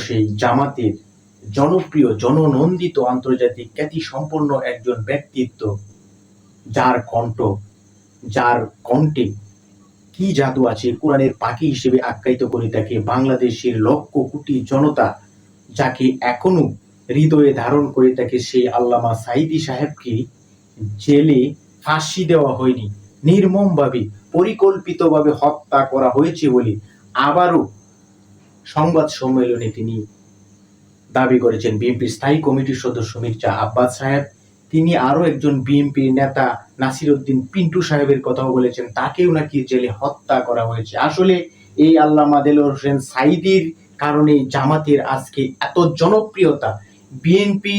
সেই জামাতের জনপ্রিয় জননন্দিত আন্তর্জাতিক খ্যাতি সম্পন্ন একজন ব্যক্তিত্ব, যার কণ্ঠে কি জাদু আছে, কোরআনের পাখি হিসেবে আখ্যায়িত করে তাকে বাংলাদেশের লক্ষ কোটি জনতা যাকে এখনো হৃদয়ে ধারণ করে থাকে, সেই আল্লামা সাঈদী সাহেবকে জেলে ফাঁসি দেওয়া হয়নি, নির্মমভাবে পরিকল্পিতভাবে হত্যা করা হয়েছে বলে আবারও সংবাদ সম্মেলনে তিনি দাবি করেছেন। বিএনপির স্থায়ী কমিটির সদস্য মির্জা আব্বাস সাহেব, তিনি আরো একজন বিএনপির নেতা নাসির উদ্দিন পিন্টু সাহেবের কথাও বলেছেন, তাকেও নাকি জেলে হত্যা করা হয়েছে। আসলে এই আল্লামা দেলোয়ার হোসেন সাঈদীর কারণে জামাতের আজকে এত জনপ্রিয়তা। বিএনপি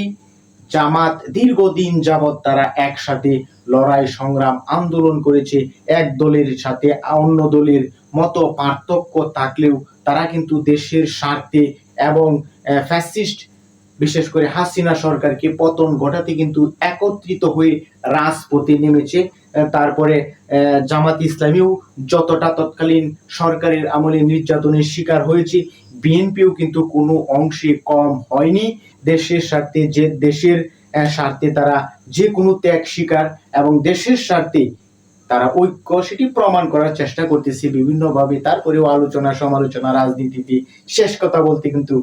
জামাত দীর্ঘদিন যাবৎ তারা একসাথে লড়াই সংগ্রাম আন্দোলন করেছে। এক দলের সাথে অন্য দলের মতো পার্থক্য থাকলেও তারা কিন্তু দেশের স্বার্থে এবং ফ্যাসিস্ট বিশেষ করে হাসিনা সরকারকে পতন ঘটাতে কিন্তু একত্রিত হয়ে রাজপথে নেমেছে। তারপরে জামাত ইসলামীও যতটা তৎকালীন সরকারের আমলে নির্যাতনের শিকার হয়েছে, বিএনপিও কিন্তু কোনো অংশে কম হয়নি। দেশের স্বার্থে তারা যে কোনো ত্যাগ স্বীকার এবং দেশের স্বার্থে তারা ঐক্য সেটি প্রমাণ করার চেষ্টা করতেছে বিভিন্নভাবে। তারপরেও আলোচনা সমালোচনা রাজনীতিতে শেষ কথা বলতে কিন্তু